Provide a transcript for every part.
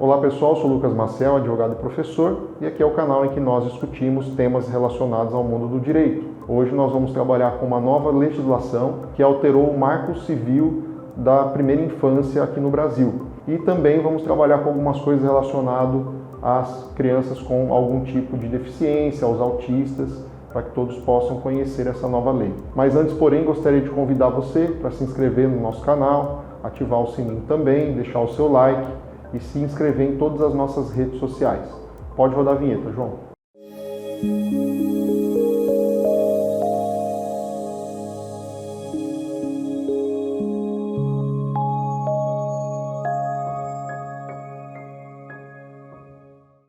Olá pessoal, sou Lucas Maciel, advogado e professor, e aqui é o canal em que nós discutimos temas relacionados ao mundo do direito. Hoje nós vamos trabalhar com uma nova legislação que alterou o marco civil da primeira infância aqui no Brasil. E também vamos trabalhar com algumas coisas relacionadas às crianças com algum tipo de deficiência, aos autistas, para que todos possam conhecer essa nova lei. Mas antes, porém, gostaria de convidar você para se inscrever no nosso canal, ativar o sininho também, deixar o seu like e se inscrever em todas as nossas redes sociais. Pode rodar a vinheta, João.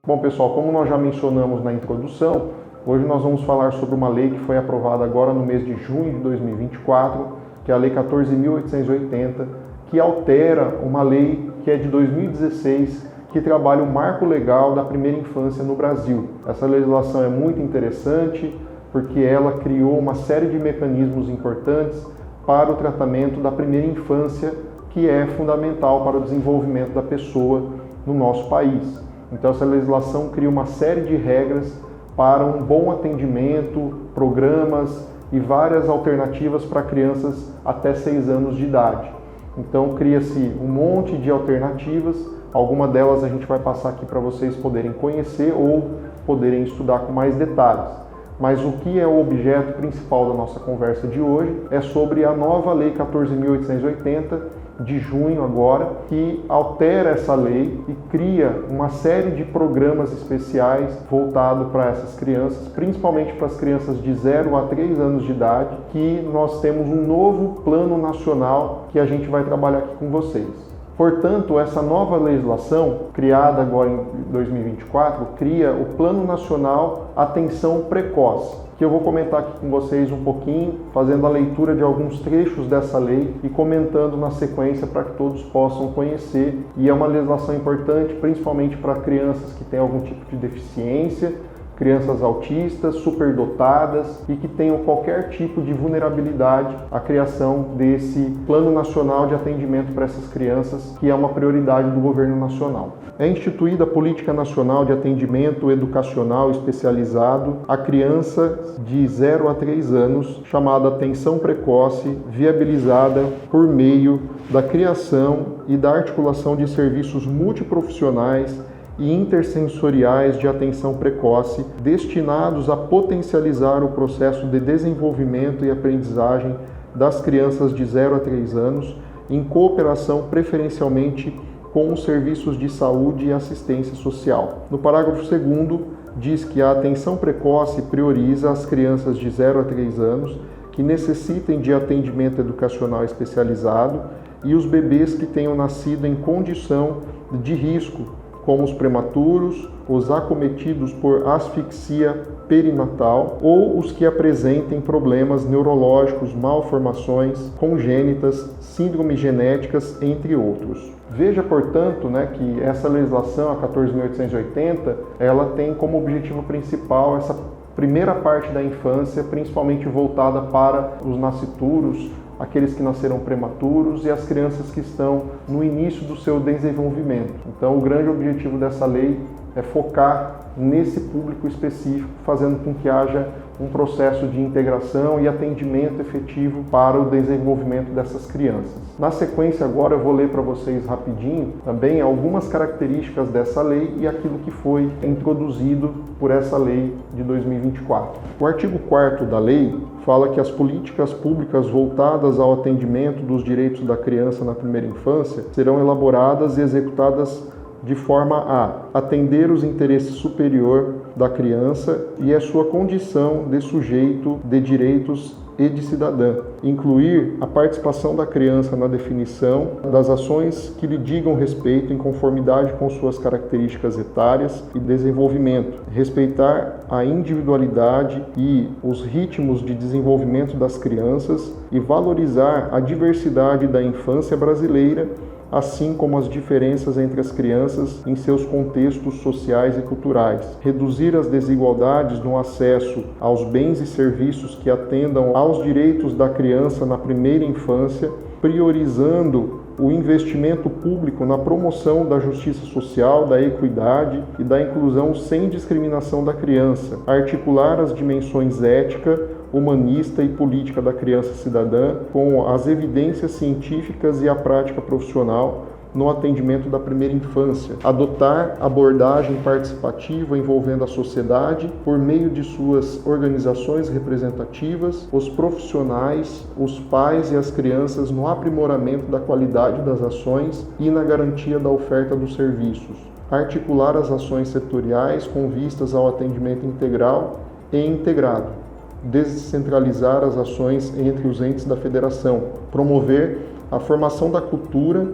Bom, pessoal, como nós já mencionamos na introdução, hoje nós vamos falar sobre uma lei que foi aprovada agora no mês de junho de 2024, que é a Lei 14.880, que altera uma lei que é de 2016, que trabalha o marco legal da primeira infância no Brasil. Essa legislação é muito interessante porque ela criou uma série de mecanismos importantes para o tratamento da primeira infância, que é fundamental para o desenvolvimento da pessoa no nosso país. Então essa legislação cria uma série de regras para um bom atendimento, programas e várias alternativas para crianças até 6 anos de idade. Então cria-se um monte de alternativas, algumas delas a gente vai passar aqui para vocês poderem conhecer ou poderem estudar com mais detalhes. Mas o que é o objeto principal da nossa conversa de hoje é sobre a nova Lei 14.880, de junho agora, que altera essa lei e cria uma série de programas especiais voltados para essas crianças, principalmente para as crianças de 0 a 3 anos de idade, que nós temos um novo plano nacional que a gente vai trabalhar aqui com vocês. Portanto, essa nova legislação, criada agora em 2024, cria o Plano Nacional Atenção Precoce, que eu vou comentar aqui com vocês um pouquinho, fazendo a leitura de alguns trechos dessa lei e comentando na sequência para que todos possam conhecer. E é uma legislação importante, principalmente para crianças que têm algum tipo de deficiência, crianças autistas, superdotadas e que tenham qualquer tipo de vulnerabilidade, a criação desse Plano Nacional de Atendimento para essas crianças, que é uma prioridade do governo nacional. É instituída a Política Nacional de Atendimento Educacional Especializado a criança de 0 a 3 anos, chamada Atenção Precoce, viabilizada por meio da criação e da articulação de serviços multiprofissionais e intersensoriais de atenção precoce, destinados a potencializar o processo de desenvolvimento e aprendizagem das crianças de 0 a 3 anos, em cooperação preferencialmente com os serviços de saúde e assistência social. No parágrafo 2º, diz que a atenção precoce prioriza as crianças de 0 a 3 anos que necessitem de atendimento educacional especializado e os bebês que tenham nascido em condição de risco, como os prematuros, os acometidos por asfixia perinatal ou os que apresentem problemas neurológicos, malformações congênitas, síndromes genéticas, entre outros. Veja, portanto, que essa legislação, a 14.880, ela tem como objetivo principal essa primeira parte da infância, principalmente voltada para os nascituros, aqueles que nasceram prematuros e as crianças que estão no início do seu desenvolvimento. Então, o grande objetivo dessa lei é focar nesse público específico, fazendo com que haja um processo de integração e atendimento efetivo para o desenvolvimento dessas crianças. Na sequência, agora eu vou ler para vocês rapidinho também algumas características dessa lei e aquilo que foi introduzido por essa lei de 2024. O artigo 4º da lei fala que as políticas públicas voltadas ao atendimento dos direitos da criança na primeira infância serão elaboradas e executadas de forma a atender os interesses superior da criança e a sua condição de sujeito de direitos e de cidadã, incluir a participação da criança na definição das ações que lhe digam respeito em conformidade com suas características etárias e desenvolvimento, respeitar a individualidade e os ritmos de desenvolvimento das crianças e valorizar a diversidade da infância brasileira, assim como as diferenças entre as crianças em seus contextos sociais e culturais, reduzir as desigualdades no acesso aos bens e serviços que atendam aos direitos da criança na primeira infância, priorizando o investimento público na promoção da justiça social, da equidade e da inclusão sem discriminação da criança, articular as dimensões ética, humanista e política da criança cidadã com as evidências científicas e a prática profissional no atendimento da primeira infância, adotar abordagem participativa envolvendo a sociedade por meio de suas organizações representativas, os profissionais, os pais e as crianças no aprimoramento da qualidade das ações e na garantia da oferta dos serviços, articular as ações setoriais com vistas ao atendimento integral e integrado, descentralizar as ações entre os entes da federação, promover a formação da cultura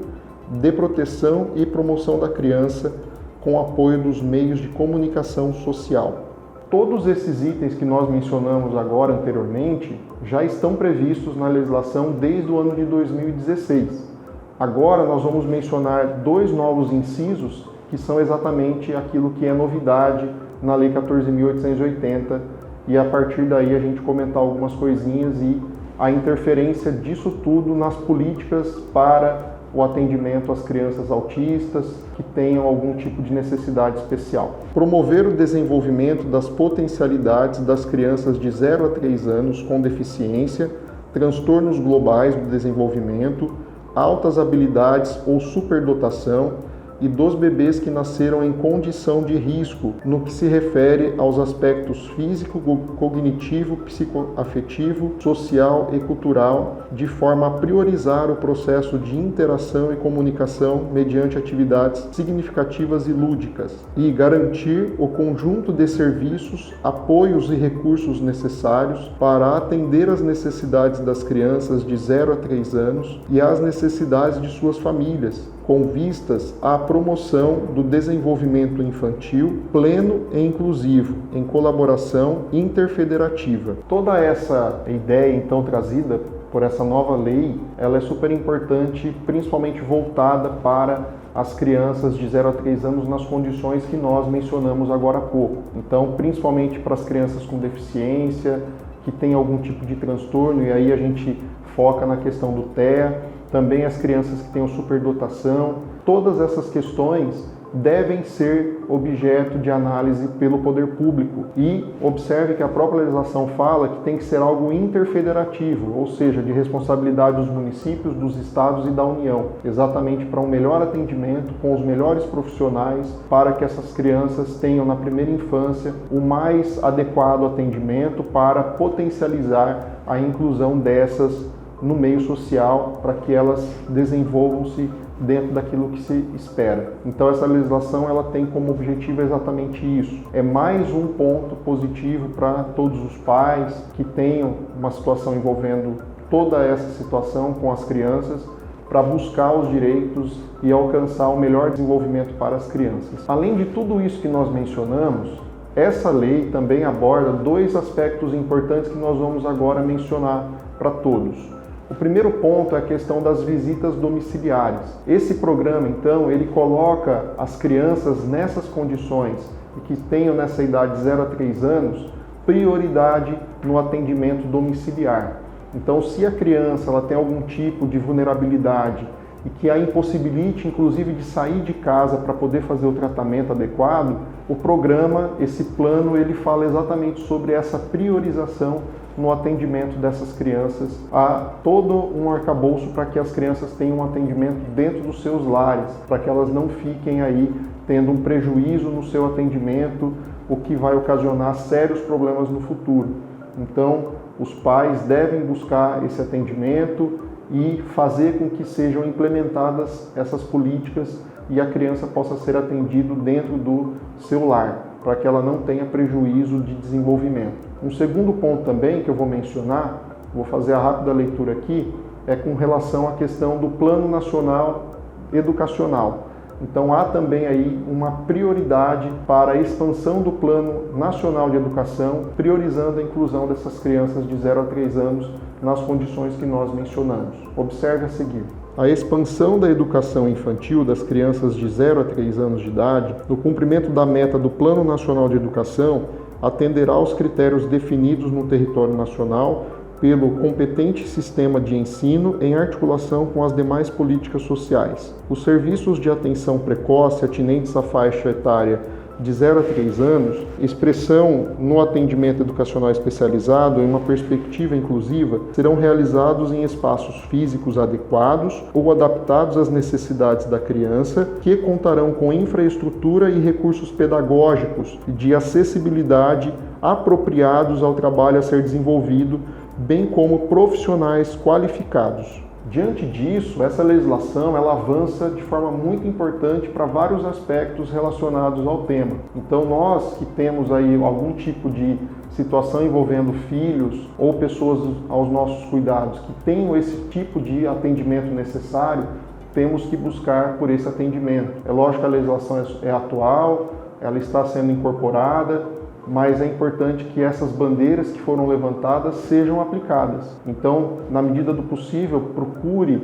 de proteção e promoção da criança com apoio dos meios de comunicação social. Todos esses itens que nós mencionamos agora anteriormente já estão previstos na legislação desde o ano de 2016. Agora nós vamos mencionar 2 novos incisos que são exatamente aquilo que é novidade na Lei 14.880 e a partir daí a gente comentar algumas coisinhas e a interferência disso tudo nas políticas para o atendimento às crianças autistas que tenham algum tipo de necessidade especial. Promover o desenvolvimento das potencialidades das crianças de 0 a 3 anos com deficiência, transtornos globais do desenvolvimento, altas habilidades ou superdotação e dos bebês que nasceram em condição de risco no que se refere aos aspectos físico, cognitivo, psicoafetivo, social e cultural, de forma a priorizar o processo de interação e comunicação mediante atividades significativas e lúdicas, e garantir o conjunto de serviços, apoios e recursos necessários para atender às necessidades das crianças de 0 a 3 anos e às necessidades de suas famílias, com vistas à promoção do desenvolvimento infantil pleno e inclusivo, em colaboração interfederativa. Toda essa ideia, então, trazida por essa nova lei, ela é super importante, principalmente voltada para as crianças de 0 a 3 anos nas condições que nós mencionamos agora há pouco. Então, principalmente para as crianças com deficiência, que têm algum tipo de transtorno, e aí a gente foca na questão do TEA, também as crianças que têm superdotação. Todas essas questões devem ser objeto de análise pelo poder público. E observe que a própria legislação fala que tem que ser algo interfederativo, ou seja, de responsabilidade dos municípios, dos estados e da União, exatamente para um melhor atendimento com os melhores profissionais, para que essas crianças tenham na primeira infância o mais adequado atendimento para potencializar a inclusão dessas no meio social, para que elas desenvolvam-se dentro daquilo que se espera. Então essa legislação ela tem como objetivo exatamente isso. É mais um ponto positivo para todos os pais que tenham uma situação envolvendo toda essa situação com as crianças, para buscar os direitos e alcançar o melhor desenvolvimento para as crianças. Além de tudo isso que nós mencionamos, essa lei também aborda 2 aspectos importantes que nós vamos agora mencionar para todos. O primeiro ponto é a questão das visitas domiciliares. Esse programa, então, ele coloca as crianças nessas condições e que tenham nessa idade de 0 a 3 anos, prioridade no atendimento domiciliar. Então, se a criança ela tem algum tipo de vulnerabilidade e que a impossibilite, inclusive, de sair de casa para poder fazer o tratamento adequado, o programa, esse plano, ele fala exatamente sobre essa priorização no atendimento dessas crianças. Há todo um arcabouço para que as crianças tenham um atendimento dentro dos seus lares, para que elas não fiquem aí tendo um prejuízo no seu atendimento, o que vai ocasionar sérios problemas no futuro. Então, os pais devem buscar esse atendimento e fazer com que sejam implementadas essas políticas e a criança possa ser atendida dentro do seu lar, para que ela não tenha prejuízo de desenvolvimento. Um segundo ponto também que eu vou mencionar, vou fazer a rápida leitura aqui, é com relação à questão do Plano Nacional Educacional. Então há também aí uma prioridade para a expansão do Plano Nacional de Educação, priorizando a inclusão dessas crianças de 0 a 3 anos nas condições que nós mencionamos. Observe a seguir. A expansão da educação infantil das crianças de 0 a 3 anos de idade, no cumprimento da meta do Plano Nacional de Educação, atenderá aos critérios definidos no território nacional pelo competente sistema de ensino em articulação com as demais políticas sociais. Os serviços de atenção precoce atinentes à faixa etária de 0 a 3 anos, expressão no atendimento educacional especializado em uma perspectiva inclusiva, serão realizados em espaços físicos adequados ou adaptados às necessidades da criança, que contarão com infraestrutura e recursos pedagógicos de acessibilidade apropriados ao trabalho a ser desenvolvido, bem como profissionais qualificados. Diante disso, essa legislação ela avança de forma muito importante para vários aspectos relacionados ao tema. Então nós que temos aí algum tipo de situação envolvendo filhos ou pessoas aos nossos cuidados que tenham esse tipo de atendimento necessário, temos que buscar por esse atendimento. É lógico que a legislação é atual, ela está sendo incorporada, mas é importante que essas bandeiras que foram levantadas sejam aplicadas. Então, na medida do possível, procure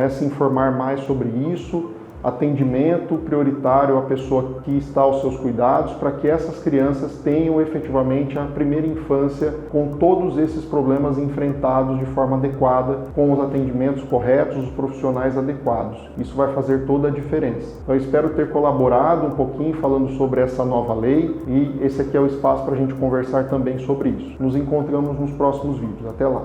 se informar mais sobre isso, atendimento prioritário à pessoa que está aos seus cuidados, para que essas crianças tenham efetivamente a primeira infância com todos esses problemas enfrentados de forma adequada, com os atendimentos corretos, os profissionais adequados. Isso vai fazer toda a diferença. Então, eu espero ter colaborado um pouquinho falando sobre essa nova lei e esse aqui é o espaço para a gente conversar também sobre isso. Nos encontramos nos próximos vídeos. Até lá!